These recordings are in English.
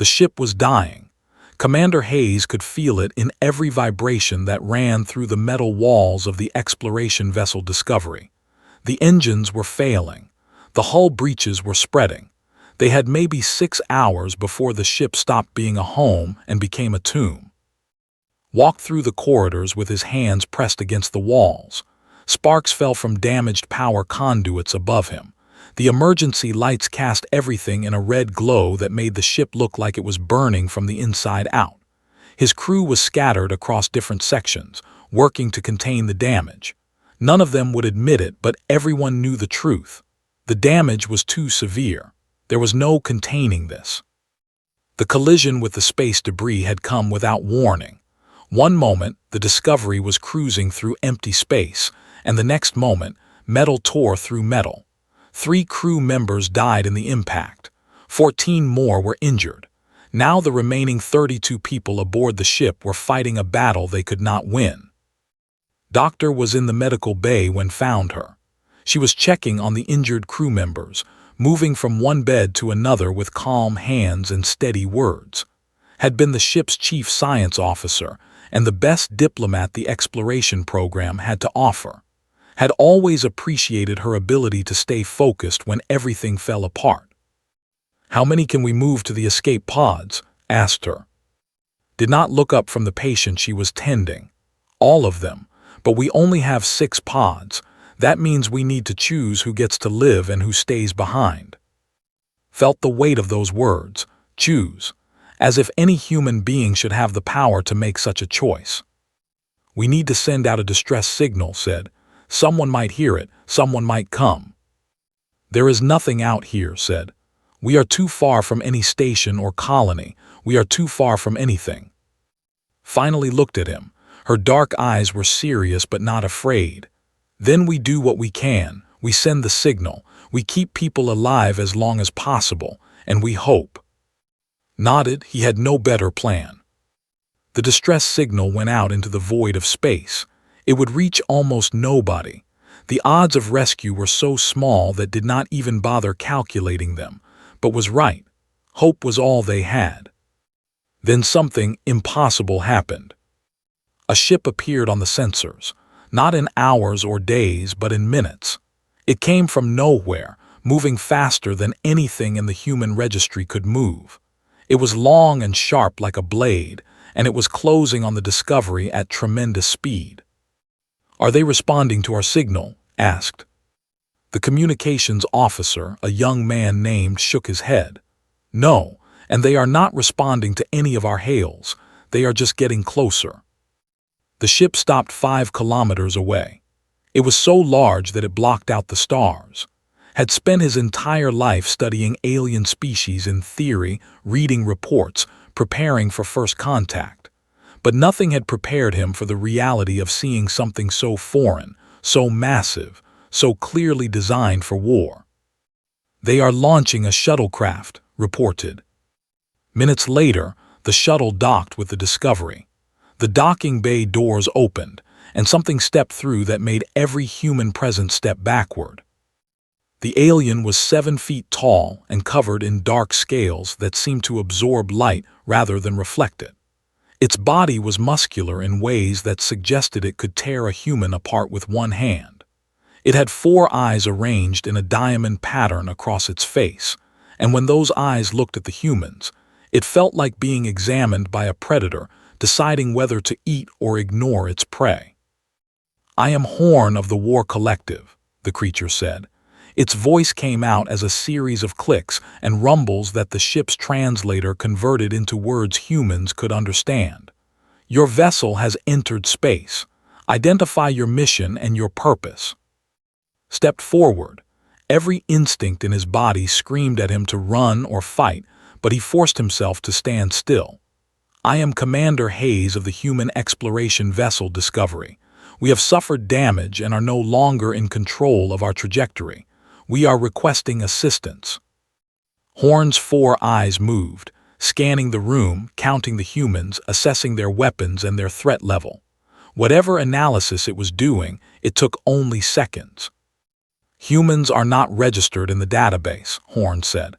The ship was dying. Commander Hayes could feel it in every vibration that ran through the metal walls of the exploration vessel Discovery. The engines were failing. The hull breaches were spreading. They had maybe 6 hours before the ship stopped being a home and became a tomb. Walked through the corridors with his hands pressed against the walls. Sparks fell from damaged power conduits above him. The emergency lights cast everything in a red glow that made the ship look like it was burning from the inside out. His crew was scattered across different sections, working to contain the damage. None of them would admit it, but everyone knew the truth. The damage was too severe. There was no containing this. The collision with the space debris had come without warning. One moment, the Discovery was cruising through empty space, and the next moment, metal tore through metal. 3 crew members died in the impact. 14 more were injured. Now the remaining 32 people aboard the ship were fighting a battle they could not win. Doctor was in the medical bay when found her. She was checking on the injured crew members, moving from one bed to another with calm hands and steady words. Had been the ship's chief science officer and the best diplomat the exploration program had to offer. Had always appreciated her ability to stay focused when everything fell apart. "How many can we move to the escape pods?" asked her. Did not look up from the patient she was tending. "All of them, but we only have 6 pods. That means we need to choose who gets to live and who stays behind." Felt the weight of those words, choose, as if any human being should have the power to make such a choice. "We need to send out a distress signal," said. "Someone might hear it, someone might come." "There is nothing out here," said. "We are too far from any station or colony. We are too far from anything." Finally looked at him. Her dark eyes were serious but not afraid. "Then we do what we can. We send the signal. We keep people alive as long as possible, and we hope." Nodded. He had no better plan. The distress signal went out into the void of space. It would reach almost nobody. The odds of rescue were so small that did not even bother calculating them, but was right. Hope was all they had. Then something impossible happened. A ship appeared on the sensors, not in hours or days, but in minutes. It came from nowhere, moving faster than anything in the human registry could move. It was long and sharp like a blade, and it was closing on the Discovery at tremendous speed. "Are they responding to our signal?" asked. The communications officer, a young man named, shook his head. "No, and they are not responding to any of our hails. They are just getting closer." The ship stopped 5 kilometers away. It was so large that it blocked out the stars. Had spent his entire life studying alien species in theory, reading reports, preparing for first contact. But nothing had prepared him for the reality of seeing something so foreign, so massive, so clearly designed for war. "They are launching a shuttlecraft," reported. Minutes later, the shuttle docked with the Discovery. The docking bay doors opened, and something stepped through that made every human present step backward. The alien was 7 feet tall and covered in dark scales that seemed to absorb light rather than reflect it. Its body was muscular in ways that suggested it could tear a human apart with one hand. It had 4 eyes arranged in a diamond pattern across its face, and when those eyes looked at the humans, it felt like being examined by a predator deciding whether to eat or ignore its prey. "I am Horn of the War Collective," the creature said. Its voice came out as a series of clicks and rumbles that the ship's translator converted into words humans could understand. "Your vessel has entered space. Identify your mission and your purpose." Stepped forward. Every instinct in his body screamed at him to run or fight, but he forced himself to stand still. "I am Commander Hayes of the human exploration vessel Discovery. We have suffered damage and are no longer in control of our trajectory. We are requesting assistance." Horn's 4 eyes moved, scanning the room, counting the humans, assessing their weapons and their threat level. Whatever analysis it was doing, it took only seconds. "Humans are not registered in the database," Horn said.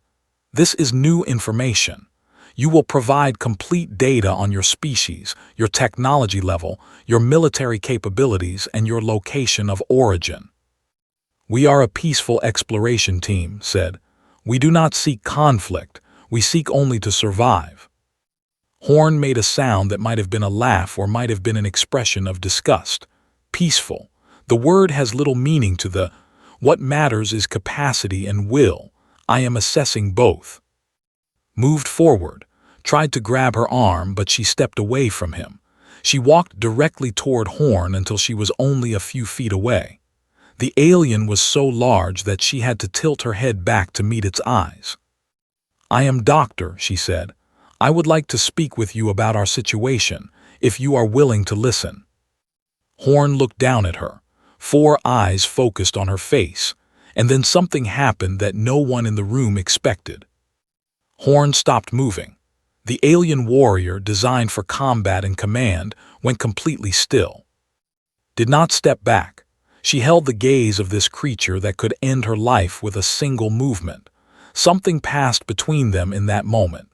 "This is new information. You will provide complete data on your species, your technology level, your military capabilities, and your location of origin. We are a peaceful exploration team, said. We do not seek conflict. We seek only to survive. Horn made a sound that might have been a laugh or might have been an expression of disgust. Peaceful. The word has little meaning to the. What matters is capacity and will. I am assessing both. Moved forward, tried to grab her arm, but she stepped away from him. She walked directly toward Horn until she was only a few feet away. The alien was so large that she had to tilt her head back to meet its eyes. I am Doctor, she said. I would like to speak with you about our situation, if you are willing to listen. Horn looked down at her, 4 eyes focused on her face, and then something happened that no one in the room expected. Horn stopped moving. The alien warrior, designed for combat and command, went completely still. Did not step back. She held the gaze of this creature that could end her life with a single movement. Something passed between them in that moment.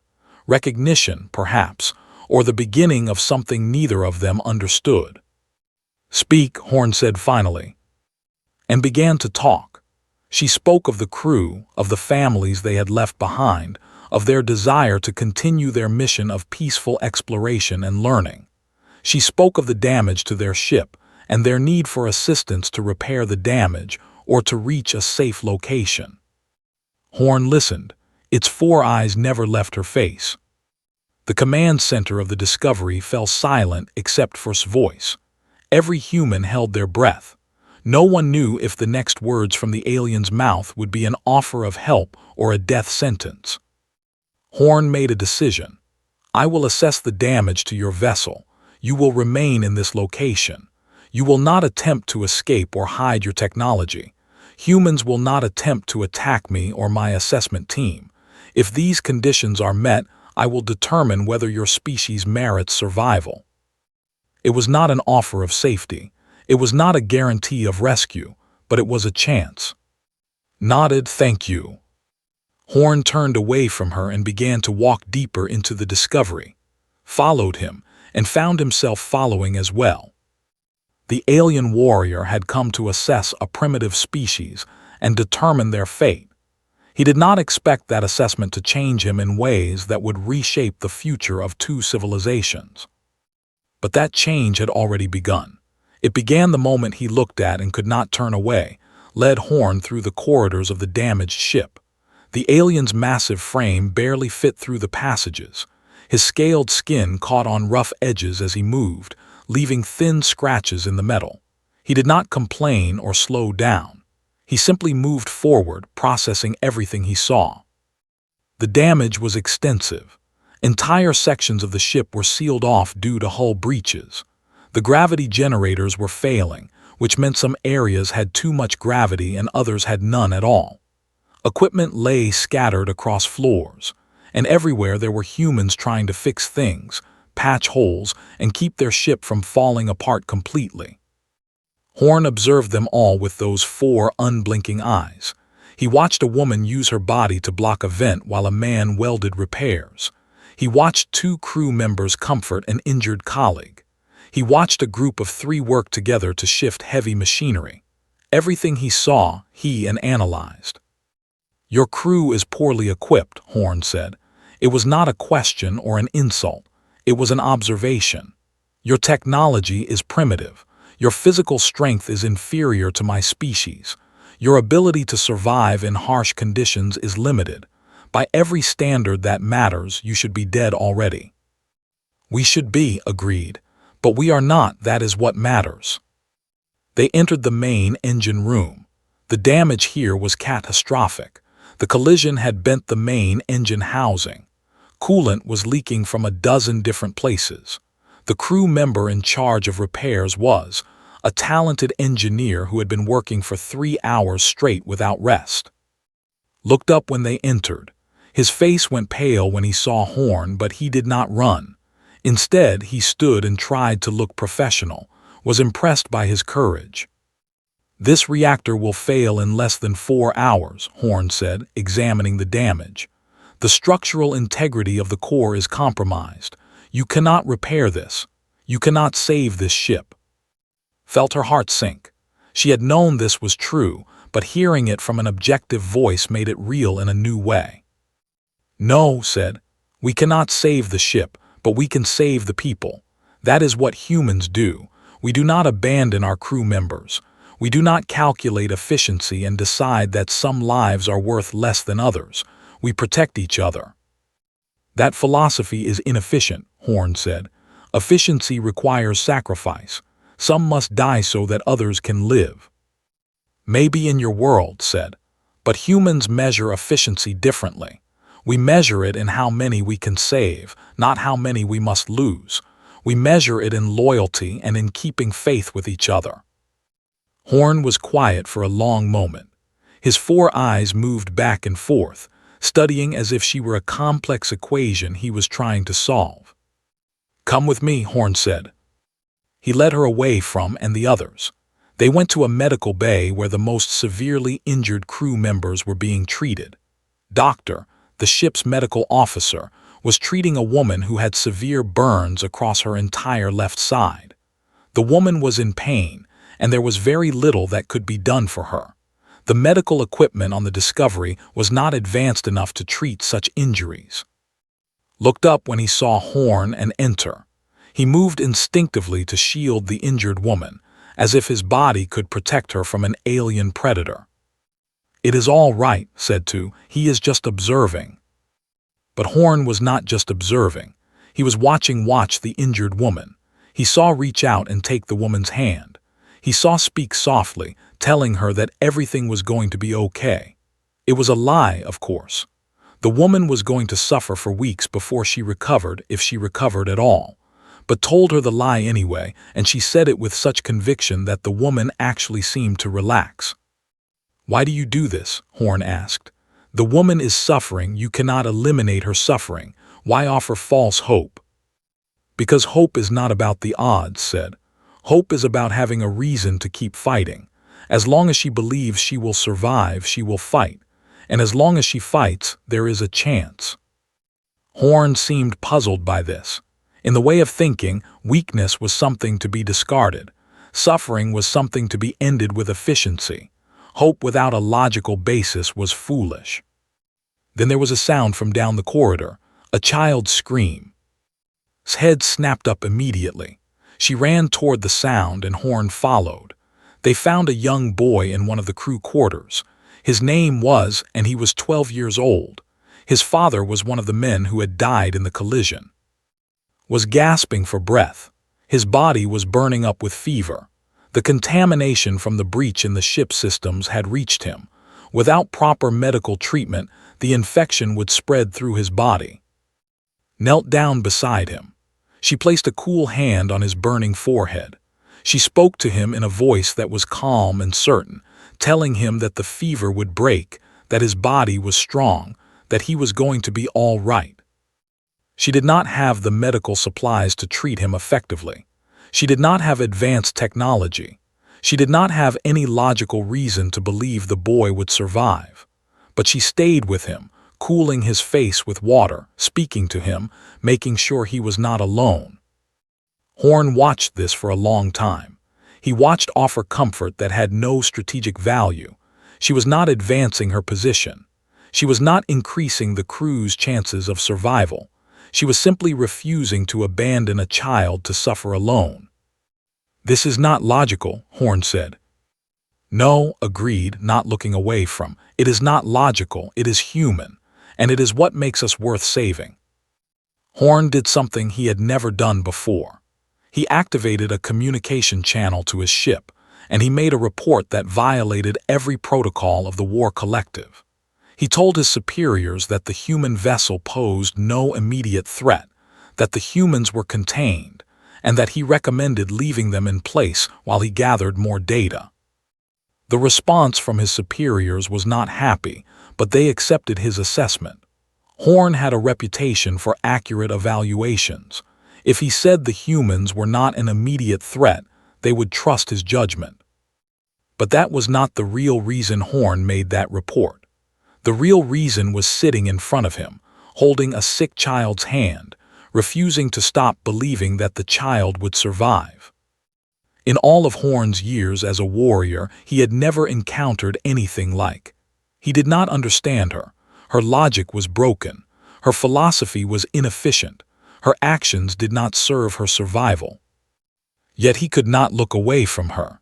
Recognition, perhaps, or the beginning of something neither of them understood. Speak, Horn said finally, and began to talk. She spoke of the crew, of the families they had left behind, of their desire to continue their mission of peaceful exploration and learning. She spoke of the damage to their ship and their need for assistance to repair the damage or to reach a safe location. Horn listened. Its 4 eyes never left her face. The command center of the Discovery fell silent except for its voice. Every human held their breath. No one knew if the next words from the alien's mouth would be an offer of help or a death sentence. Horn made a decision. I will assess the damage to your vessel. You will remain in this location. You will not attempt to escape or hide your technology. Humans will not attempt to attack me or my assessment team. If these conditions are met, I will determine whether your species merits survival. It was not an offer of safety. It was not a guarantee of rescue, but it was a chance. Nodded, thank you. Horn turned away from her and began to walk deeper into the Discovery, followed him, and found himself following as well. The alien warrior had come to assess a primitive species and determine their fate. He did not expect that assessment to change him in ways that would reshape the future of 2 civilizations. But that change had already begun. It began the moment he looked at and could not turn away, led Horn through the corridors of the damaged ship. The alien's massive frame barely fit through the passages. His scaled skin caught on rough edges as he moved, leaving thin scratches in the metal. He did not complain or slow down. He simply moved forward, processing everything he saw. The damage was extensive. Entire sections of the ship were sealed off due to hull breaches. The gravity generators were failing, which meant some areas had too much gravity and others had none at all. Equipment lay scattered across floors, and everywhere there were humans trying to fix things, patch holes, and keep their ship from falling apart completely. Horn observed them all with those 4 unblinking eyes. He watched a woman use her body to block a vent while a man welded repairs. He watched 2 crew members comfort an injured colleague. He watched a group of 3 work together to shift heavy machinery. Everything he saw, he analyzed. Your crew is poorly equipped, Horn said. It was not a question or an insult. It was an observation. Your technology is primitive. Your physical strength is inferior to my species. Your ability to survive in harsh conditions is limited. By every standard that matters, you should be dead already. We should be, agreed. But we are not, that is what matters. They entered the main engine room. The damage here was catastrophic. The collision had bent the main engine housing. Coolant was leaking from a dozen different places. The crew member in charge of repairs was a talented engineer who had been working for 3 hours straight without rest. Looked up when they entered. His face went pale when he saw Horn, but he did not run. Instead, he stood and tried to look professional, was impressed by his courage. This reactor will fail in less than 4 hours, Horn said, examining the damage. The structural integrity of the core is compromised. You cannot repair this. You cannot save this ship. Felt her heart sink. She had known this was true, but hearing it from an objective voice made it real in a new way. No, said, we cannot save the ship, but we can save the people. That is what humans do. We do not abandon our crew members. We do not calculate efficiency and decide that some lives are worth less than others. We protect each other. That philosophy is inefficient, Horn said. Efficiency requires sacrifice. Some must die so that others can live. Maybe in your world, said, but humans measure efficiency differently. We measure it in how many we can save, not how many we must lose. We measure it in loyalty and in keeping faith with each other. Horn was quiet for a long moment. His 4 eyes moved back and forth, studying as if she were a complex equation he was trying to solve. Come with me, Horn said. He led her away from and the others. They went to a medical bay where the most severely injured crew members were being treated. Doctor, the ship's medical officer, was treating a woman who had severe burns across her entire left side. The woman was in pain, and there was very little that could be done for her. The medical equipment on the Discovery was not advanced enough to treat such injuries. Looked up when he saw Horn and enter. He moved instinctively to shield the injured woman, as if his body could protect her from an alien predator. It is all right, said Tu. He is just observing. But Horn was not just observing. He was watching the injured woman. He saw reach out and take the woman's hand. He saw speak softly, telling her that everything was going to be okay. It was a lie, of course. The woman was going to suffer for weeks before she recovered, if she recovered at all, but told her the lie anyway, and she said it with such conviction that the woman actually seemed to relax. Why do you do this? Horn asked. The woman is suffering. You cannot eliminate her suffering. Why offer false hope? Because hope is not about the odds, said. Hope is about having a reason to keep fighting. As long as she believes she will survive, she will fight. And as long as she fights, there is a chance. Horn seemed puzzled by this. In the way of thinking, weakness was something to be discarded. Suffering was something to be ended with efficiency. Hope without a logical basis was foolish. Then there was a sound from down the corridor, a child's scream. His head snapped up immediately. She ran toward the sound and Horn followed. They found a young boy in one of the crew quarters. His name was, and he was 12 years old. His father was one of the men who had died in the collision. Was gasping for breath. His body was burning up with fever. The contamination from the breach in the ship systems had reached him. Without proper medical treatment, the infection would spread through his body. Knelt down beside him. She placed a cool hand on his burning forehead. She spoke to him in a voice that was calm and certain, telling him that the fever would break, that his body was strong, that he was going to be all right. She did not have the medical supplies to treat him effectively. She did not have advanced technology. She did not have any logical reason to believe the boy would survive. But she stayed with him, cooling his face with water, speaking to him, making sure he was not alone. Horn watched this for a long time. He watched offer comfort that had no strategic value. She was not advancing her position. She was not increasing the crew's chances of survival. She was simply refusing to abandon a child to suffer alone. This is not logical, Horn said. No, agreed, not looking away from. It is not logical, it is human, and it is what makes us worth saving. Horn did something he had never done before. He activated a communication channel to his ship, and he made a report that violated every protocol of the War Collective. He told his superiors that the human vessel posed no immediate threat, that the humans were contained, and that he recommended leaving them in place while he gathered more data. The response from his superiors was not happy, but they accepted his assessment. Horn had a reputation for accurate evaluations. If he said the humans were not an immediate threat, they would trust his judgment. But that was not the real reason Horn made that report. The real reason was sitting in front of him, holding a sick child's hand, refusing to stop believing that the child would survive. In all of Horn's years as a warrior, he had never encountered anything like. He did not understand her. Her logic was broken. Her philosophy was inefficient. Her actions did not serve her survival. Yet he could not look away from her.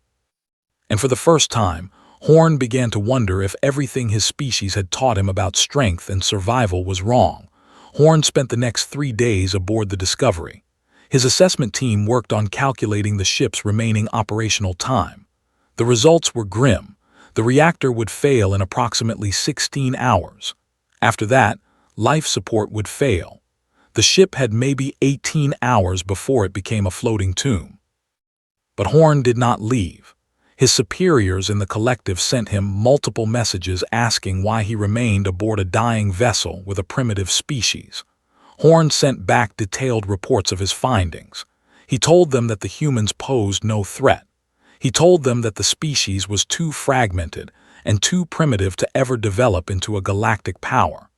And for the first time, Horn began to wonder if everything his species had taught him about strength and survival was wrong. Horn spent the next 3 days aboard the Discovery. His assessment team worked on calculating the ship's remaining operational time. The results were grim. The reactor would fail in approximately 16 hours. After that, life support would fail. The ship had maybe 18 hours before it became a floating tomb. But Horn did not leave. His superiors in the collective sent him multiple messages asking why he remained aboard a dying vessel with a primitive species. Horn sent back detailed reports of his findings. He told them that the humans posed no threat. He told them that the species was too fragmented and too primitive to ever develop into a galactic power.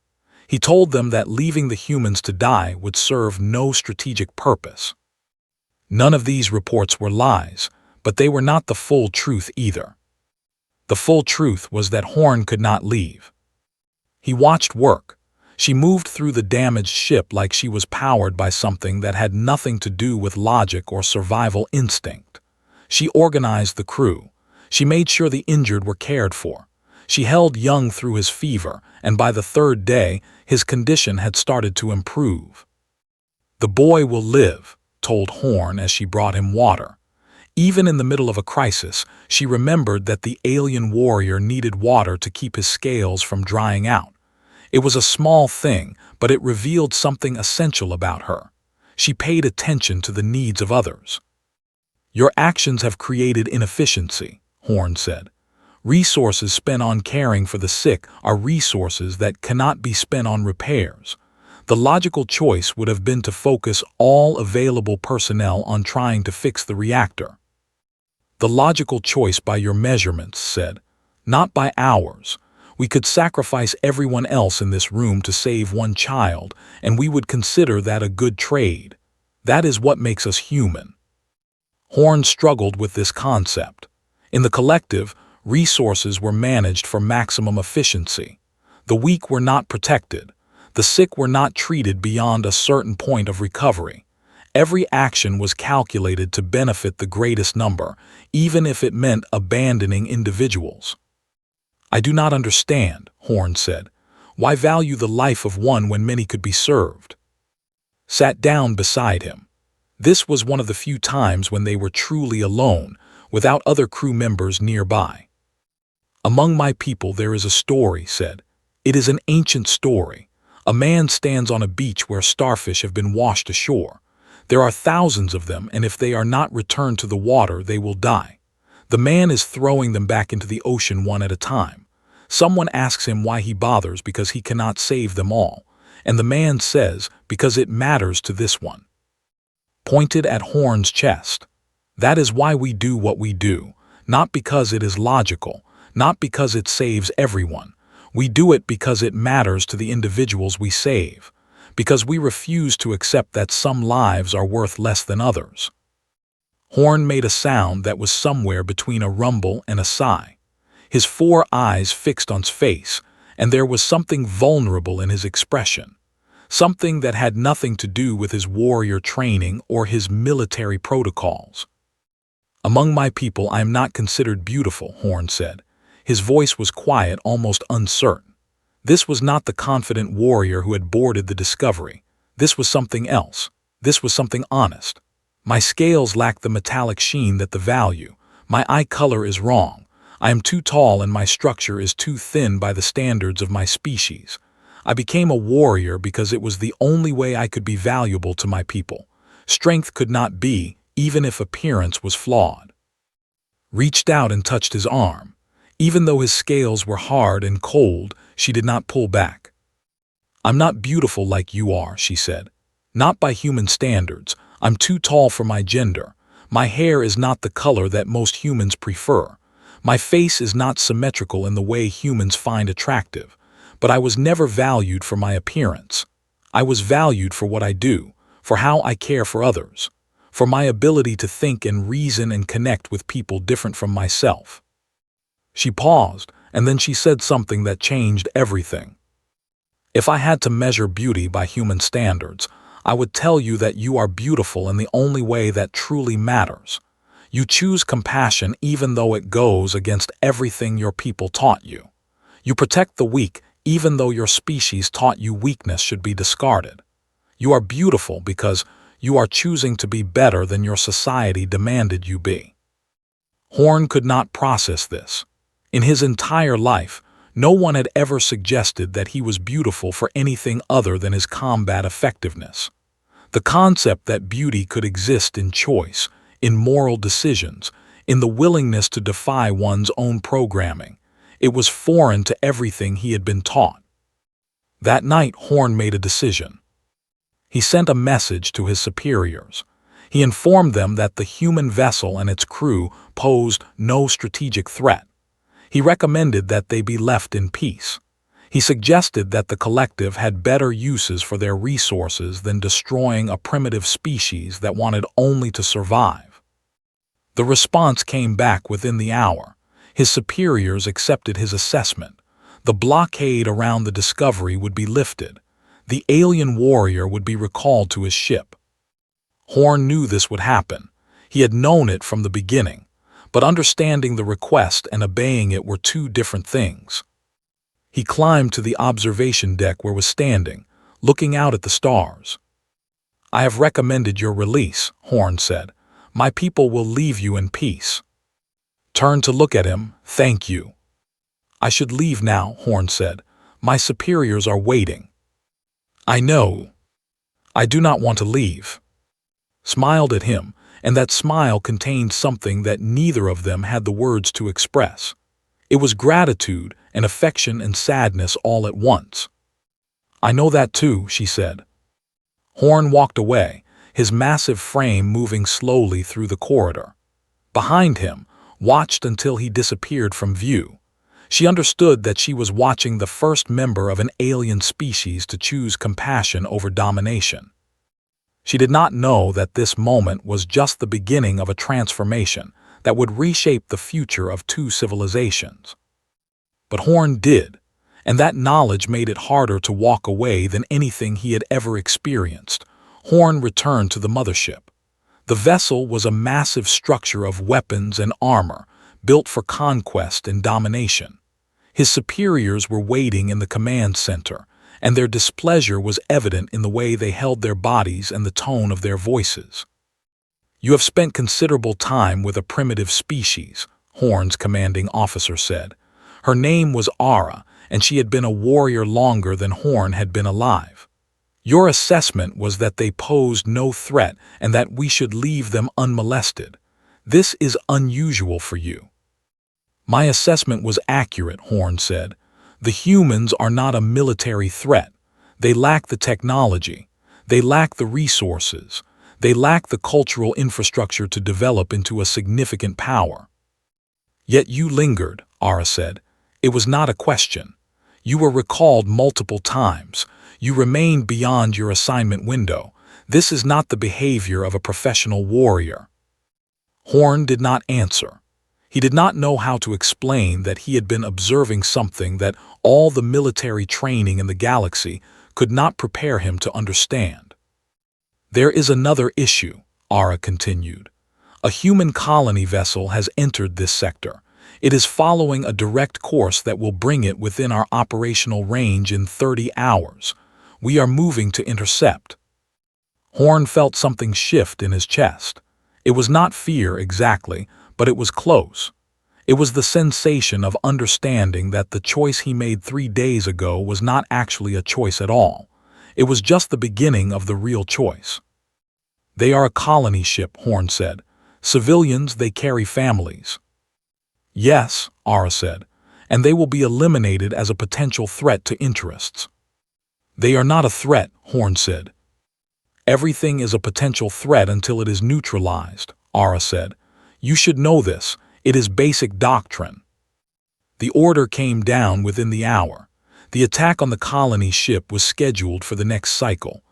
He told them that leaving the humans to die would serve no strategic purpose. None of these reports were lies, but they were not the full truth either. The full truth was that Horn could not leave. He watched work. She moved through the damaged ship like she was powered by something that had nothing to do with logic or survival instinct. She organized the crew. She made sure the injured were cared for. She held Young through his fever, and by the 3rd day, his condition had started to improve. "The boy will live," told Horn as she brought him water. Even in the middle of a crisis, she remembered that the alien warrior needed water to keep his scales from drying out. It was a small thing, but it revealed something essential about her. She paid attention to the needs of others. "Your actions have created inefficiency," Horn said. "Resources spent on caring for the sick are resources that cannot be spent on repairs. The logical choice would have been to focus all available personnel on trying to fix the reactor." "The logical choice by your measurements," said, "not by ours. We could sacrifice everyone else in this room to save one child, and we would consider that a good trade. That is what makes us human." Horn struggled with this concept. In the collective, resources were managed for maximum efficiency. The weak were not protected. The sick were not treated beyond a certain point of recovery. Every action was calculated to benefit the greatest number, even if it meant abandoning individuals. "I do not understand," Horn said. "Why value the life of one when many could be served?" Sat down beside him. This was one of the few times when they were truly alone, without other crew members nearby. "Among my people there is a story," said. "It is an ancient story. A man stands on a beach where starfish have been washed ashore. There are thousands of them, and if they are not returned to the water, they will die. The man is throwing them back into the ocean one at a time. Someone asks him why he bothers because he cannot save them all, and the man says, because it matters to this one." Pointed at Horn's chest. "That is why we do what we do, not because it is logical, not because it saves everyone. We do it because it matters to the individuals we save, because we refuse to accept that some lives are worth less than others." Horn made a sound that was somewhere between a rumble and a sigh. His 4 eyes fixed on space, and there was something vulnerable in his expression. Something that had nothing to do with his warrior training or his military protocols. "Among my people I am not considered beautiful," Horn said. His voice was quiet, almost uncertain. This was not the confident warrior who had boarded the Discovery. This was something else. This was something honest. "My scales lack the metallic sheen that the value. My eye color is wrong. I am too tall and my structure is too thin by the standards of my species. I became a warrior because it was the only way I could be valuable to my people. Strength could not be, even if appearance was flawed." Reached out and touched his arm. Even though his scales were hard and cold, she did not pull back. "I'm not beautiful like you are," she said. "Not by human standards. I'm too tall for my gender. My hair is not the color that most humans prefer. My face is not symmetrical in the way humans find attractive. But I was never valued for my appearance. I was valued for what I do, for how I care for others, for my ability to think and reason and connect with people different from myself. She paused, and then she said something that changed everything. If I had to measure beauty by human standards, I would tell you that you are beautiful in the only way that truly matters. You choose compassion even though it goes against everything your people taught you. You protect the weak even though your species taught you weakness should be discarded. You are beautiful because you are choosing to be better than your society demanded you be. Horn could not process this. In his entire life, no one had ever suggested that he was beautiful for anything other than his combat effectiveness. The concept that beauty could exist in choice, in moral decisions, in the willingness to defy one's own programming, it was foreign to everything he had been taught. That night, Horn made a decision. He sent a message to his superiors. He informed them that the human vessel and its crew posed no strategic threat. He recommended that they be left in peace. He suggested that the collective had better uses for their resources than destroying a primitive species that wanted only to survive. The response came back within the hour. His superiors accepted his assessment. The blockade around the discovery would be lifted. The alien warrior would be recalled to his ship. Horn knew this would happen. He had known it from the beginning. But understanding the request and obeying it were two different things. He climbed to the observation deck where was standing, looking out at the stars. "I have recommended your release," Horn said. "My people will leave you in peace." Turned to look at him. "Thank you." "I should leave now," Horn said. "My superiors are waiting." "I know. I do not want to leave." Smiled at him, and that smile contained something that neither of them had the words to express. It was gratitude and affection and sadness all at once. "I know that too," she said. Horn walked away, his massive frame moving slowly through the corridor. Behind him, watched until he disappeared from view. She understood that she was watching the first member of an alien species to choose compassion over domination. She did not know that this moment was just the beginning of a transformation that would reshape the future of two civilizations. But Horn did, and that knowledge made it harder to walk away than anything he had ever experienced. Horn returned to the mothership. The vessel was a massive structure of weapons and armor, built for conquest and domination. His superiors were waiting in the command center, and their displeasure was evident in the way they held their bodies and the tone of their voices. "You have spent considerable time with a primitive species," Horn's commanding officer said. Her name was Ara, and she had been a warrior longer than Horn had been alive. "Your assessment was that they posed no threat and that we should leave them unmolested. This is unusual for you." "My assessment was accurate," Horn said. "The humans are not a military threat. They lack the technology. They lack the resources. They lack the cultural infrastructure to develop into a significant power." "Yet you lingered," Ara said. "It was not a question. You were recalled multiple times. You remained beyond your assignment window. This is not the behavior of a professional warrior." Horn did not answer. He did not know how to explain that he had been observing something that all the military training in the galaxy could not prepare him to understand. "There is another issue," Ara continued. "A human colony vessel has entered this sector. It is following a direct course that will bring it within our operational range in 30 hours. We are moving to intercept." Horn felt something shift in his chest. It was not fear exactly, but it was close. It was the sensation of understanding that the choice he made 3 days ago was not actually a choice at all. It was just the beginning of the real choice. "They are a colony ship," Horn said. "Civilians, they carry families." "Yes," Ara said, "and they will be eliminated as a potential threat to interests." "They are not a threat," Horn said. "Everything is a potential threat until it is neutralized," Ara said. "You should know this. It is basic doctrine." The order came down within the hour. The attack on the colony ship was scheduled for the next cycle.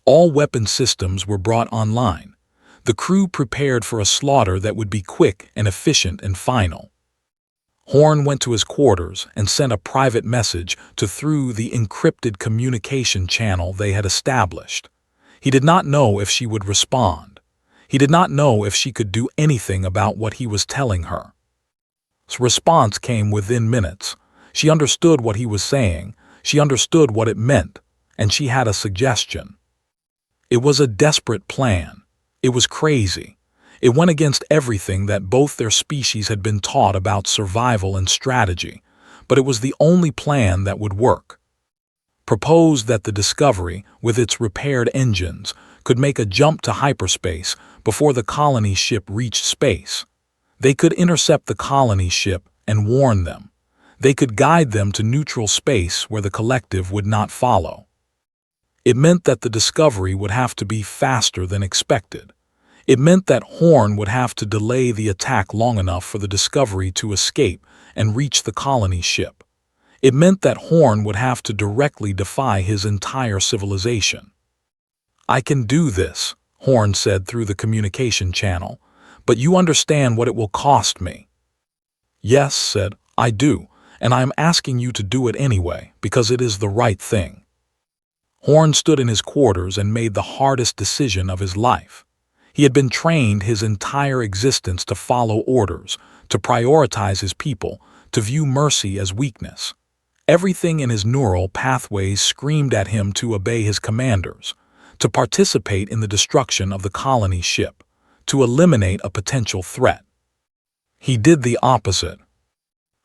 All weapon systems were brought online. The crew prepared for a slaughter that would be quick and efficient and final. Horn went to his quarters and sent a private message through the encrypted communication channel they had established. He did not know if she would respond. He did not know if she could do anything about what he was telling her. His response came within minutes. She understood what he was saying, she understood what it meant, and she had a suggestion. It was a desperate plan. It was crazy. It went against everything that both their species had been taught about survival and strategy, but it was the only plan that would work. Proposed that the Discovery, with its repaired engines, could make a jump to hyperspace before the colony ship reached space. They could intercept the colony ship and warn them. They could guide them to neutral space where the collective would not follow. It meant that the Discovery would have to be faster than expected. It meant that Horn would have to delay the attack long enough for the Discovery to escape and reach the colony ship. It meant that Horn would have to directly defy his entire civilization. "I can do this," Horn said through the communication channel, "but you understand what it will cost me." "Yes," said, "I do, and I am asking you to do it anyway, because it is the right thing." Horn stood in his quarters and made the hardest decision of his life. He had been trained his entire existence to follow orders, to prioritize his people, to view mercy as weakness. Everything in his neural pathways screamed at him to obey his commanders, to participate in the destruction of the colony ship, to eliminate a potential threat. He did the opposite.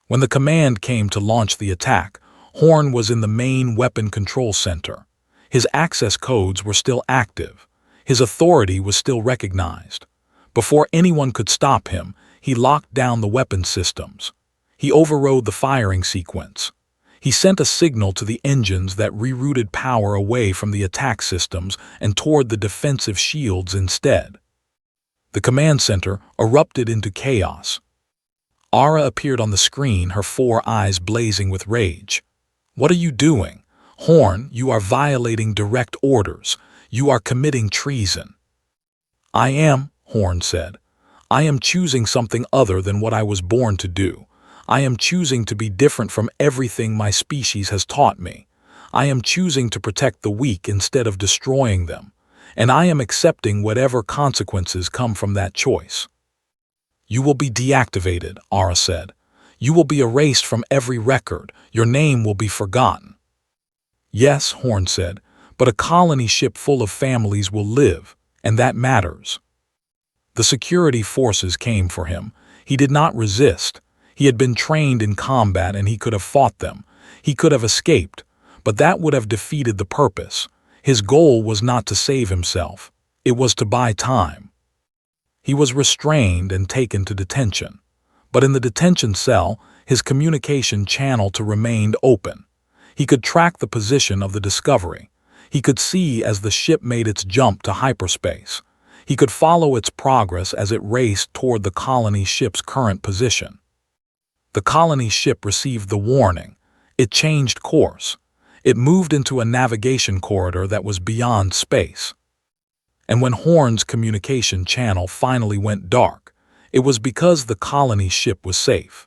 When the command came to launch the attack, Horn was in the main weapon control center. His access codes were still active. His authority was still recognized. Before anyone could stop him, he locked down the weapon systems. He overrode the firing sequence. He sent a signal to the engines that rerouted power away from the attack systems and toward the defensive shields instead. The command center erupted into chaos. Ara appeared on the screen, her 4 eyes blazing with rage. "What are you doing? Horn, you are violating direct orders. You are committing treason." "I am," Horn said. "I am choosing something other than what I was born to do. I am choosing to be different from everything my species has taught me. I am choosing to protect the weak instead of destroying them, and I am accepting whatever consequences come from that choice." "You will be deactivated," Ara said. "You will be erased from every record. Your name will be forgotten." "Yes," Horn said, "but a colony ship full of families will live, and that matters." The security forces came for him. He did not resist. He had been trained in combat and he could have fought them. He could have escaped, but that would have defeated the purpose. His goal was not to save himself. It was to buy time. He was restrained and taken to detention. But in the detention cell, his communication channel remained open. He could track the position of the Discovery. He could see as the ship made its jump to hyperspace. He could follow its progress as it raced toward the colony ship's current position. The colony ship received the warning. It changed course. It moved into a navigation corridor that was beyond space. And when Horn's communication channel finally went dark, it was because the colony ship was safe.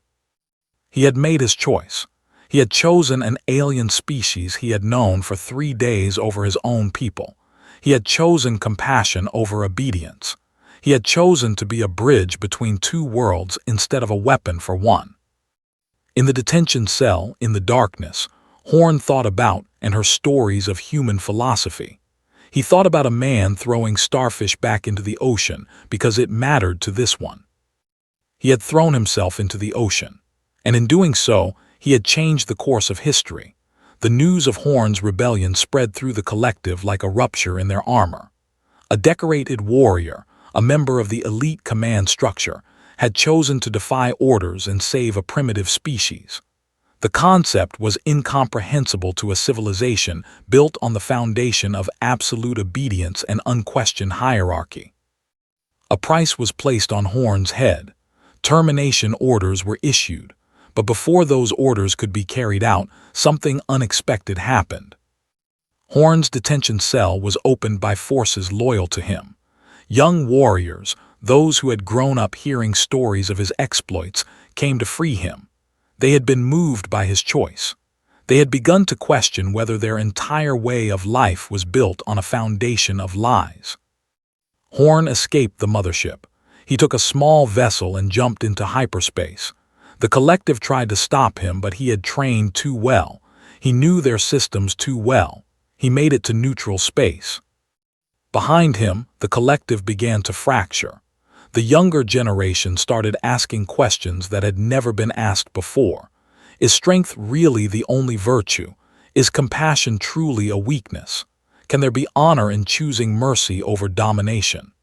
He had made his choice. He had chosen an alien species he had known for 3 days over his own people. He had chosen compassion over obedience. He had chosen to be a bridge between 2 worlds instead of a weapon for one. In the detention cell, in the darkness, Horn thought about and her stories of human philosophy. He thought about a man throwing starfish back into the ocean because it mattered to this one. He had thrown himself into the ocean, and in doing so, he had changed the course of history. The news of Horn's rebellion spread through the collective like a rupture in their armor. A decorated warrior, a member of the elite command structure, had chosen to defy orders and save a primitive species. The concept was incomprehensible to a civilization built on the foundation of absolute obedience and unquestioned hierarchy. A price was placed on Horn's head. Termination orders were issued. But before those orders could be carried out, something unexpected happened. Horn's detention cell was opened by forces loyal to him. Young warriors, those who had grown up hearing stories of his exploits, came to free him. They had been moved by his choice. They had begun to question whether their entire way of life was built on a foundation of lies. Horn escaped the mothership. He took a small vessel and jumped into hyperspace. The collective tried to stop him, but he had trained too well. He knew their systems too well. He made it to neutral space. Behind him, the collective began to fracture. The younger generation started asking questions that had never been asked before. Is strength really the only virtue? Is compassion truly a weakness? Can there be honor in choosing mercy over domination?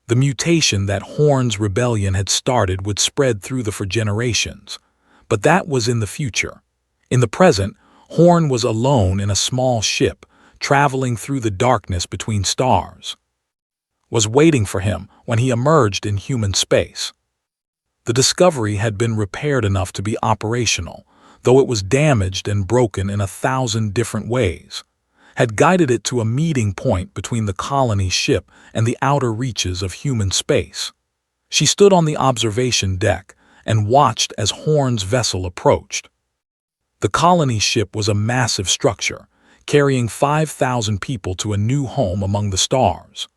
The mutation that Horn's rebellion had started would spread for generations. But that was in the future. In the present, Horn was alone in a small ship, traveling through the darkness between stars. Was waiting for him when he emerged in human space. The Discovery had been repaired enough to be operational, though it was damaged and broken in 1,000 different ways. Had guided it to a meeting point between the colony ship and the outer reaches of human space. She stood on the observation deck and watched as Horn's vessel approached. The colony ship was a massive structure, carrying 5,000 people to a new home among the stars.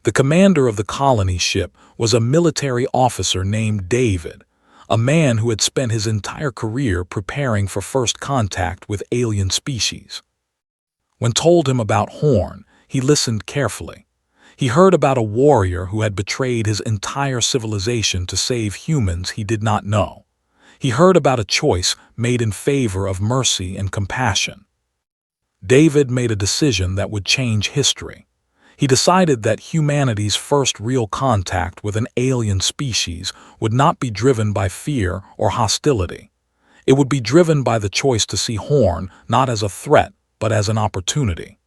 The commander of the colony ship was a military officer named David, a man who had spent his entire career preparing for first contact with alien species. When told him about Horn, he listened carefully. He heard about a warrior who had betrayed his entire civilization to save humans he did not know. He heard about a choice made in favor of mercy and compassion. David made a decision that would change history. He decided that humanity's first real contact with an alien species would not be driven by fear or hostility. It would be driven by the choice to see Horn not as a threat, but as an opportunity.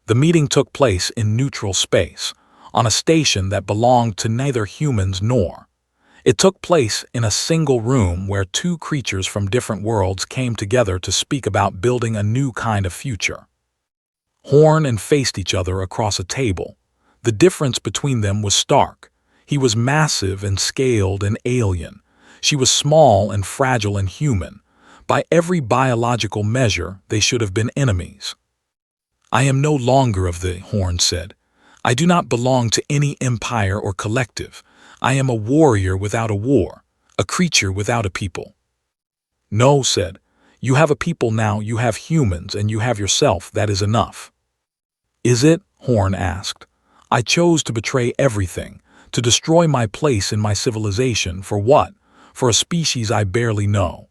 The meeting took place in neutral space, on a station that belonged to neither humans nor. It took place in a single room where two creatures from different worlds came together to speak about building a new kind of future. Horn and faced each other across a table. The difference between them was stark. He was massive and scaled and alien. She was small and fragile and human. By every biological measure, they should have been enemies. I am no longer of the, Horn said. I do not belong to any empire or collective. I am a warrior without a war, a creature without a people. No, said. You have a people now, you have humans, and you have yourself, that is enough. Is it? Horn asked. I chose to betray everything, to destroy my place in my civilization, for what? For a species I barely know.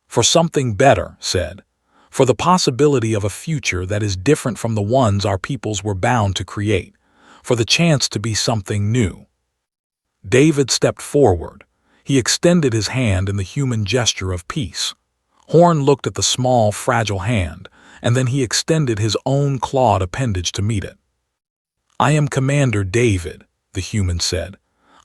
For something better, said. For the possibility of a future that is different from the ones our peoples were bound to create. For the chance to be something new. David stepped forward. He extended his hand in the human gesture of peace. Horn looked at the small, fragile hand, and then he extended his own clawed appendage to meet it. I am Commander David, the human said.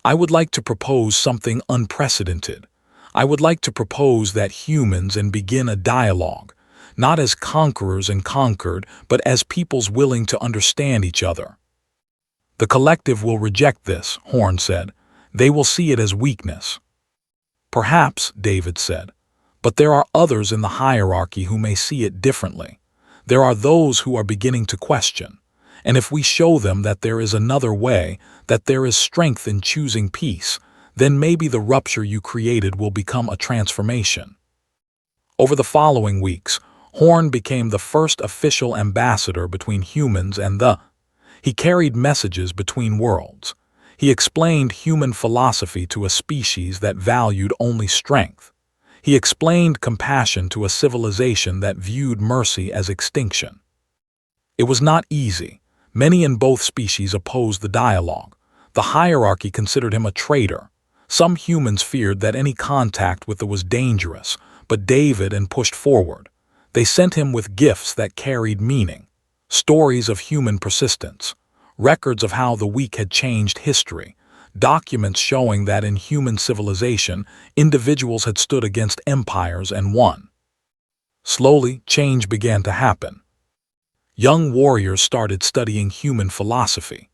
I would like to propose something unprecedented. I would like to propose that humans and begin a dialogue, not as conquerors and conquered, but as peoples willing to understand each other. The collective will reject this, Horn said. They will see it as weakness. Perhaps, David said, but there are others in the hierarchy who may see it differently. There are those who are beginning to question. And if we show them that there is another way, that there is strength in choosing peace, then maybe the rupture you created will become a transformation. Over the following weeks, Horn became the first official ambassador between humans and the. He carried messages between worlds. He explained human philosophy to a species that valued only strength. He explained compassion to a civilization that viewed mercy as extinction. It was not easy. Many in both species opposed the dialogue. The hierarchy considered him a traitor. Some humans feared that any contact with it was dangerous, but David and pushed forward. They sent him with gifts that carried meaning, stories of human persistence, records of how the weak had changed history, documents showing that in human civilization, individuals had stood against empires and won. Slowly, change began to happen. Young warriors started studying human philosophy.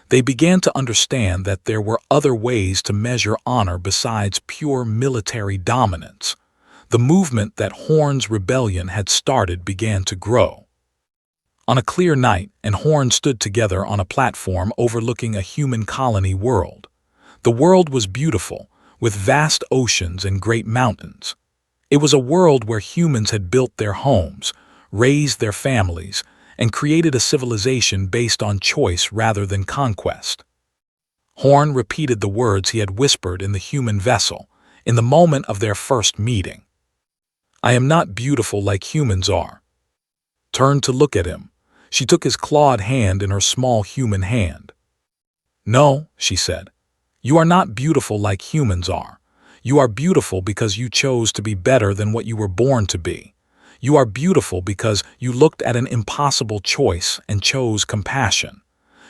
They began to understand that there were other ways to measure honor besides pure military dominance. The movement that Horn's rebellion had started began to grow. On a clear night, and Horn stood together on a platform overlooking a human colony world. The world was beautiful, with vast oceans and great mountains. It was a world where humans had built their homes, raised their families, and created a civilization based on choice rather than conquest. Horn repeated the words he had whispered in the human vessel, in the moment of their first meeting. "I am not beautiful like humans are." Turned to look at him. She took his clawed hand in her small human hand. "No," she said, "you are not beautiful like humans are. You are beautiful because you chose to be better than what you were born to be. You are beautiful because you looked at an impossible choice and chose compassion.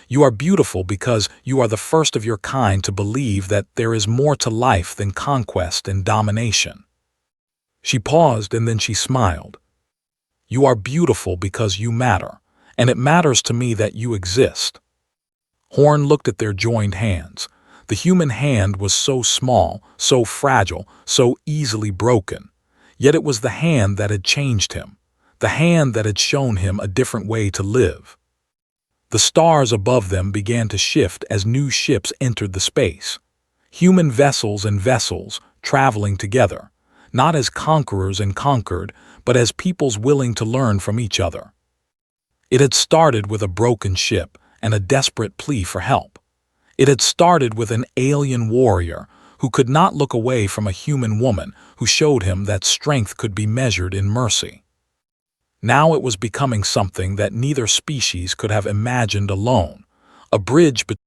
You are beautiful because you are the first of your kind to believe that there is more to life than conquest and domination." She paused and then she smiled. "You are beautiful because you matter, and it matters to me that you exist." Horn looked at their joined hands. The human hand was so small, so fragile, so easily broken. Yet it was the hand that had changed him, the hand that had shown him a different way to live. The stars above them began to shift as new ships entered the space. Human vessels and vessels, traveling together, not as conquerors and conquered, but as peoples willing to learn from each other. It had started with a broken ship and a desperate plea for help. It had started with an alien warrior who could not look away from a human woman who showed him that strength could be measured in mercy. Now it was becoming something that neither species could have imagined alone, a bridge between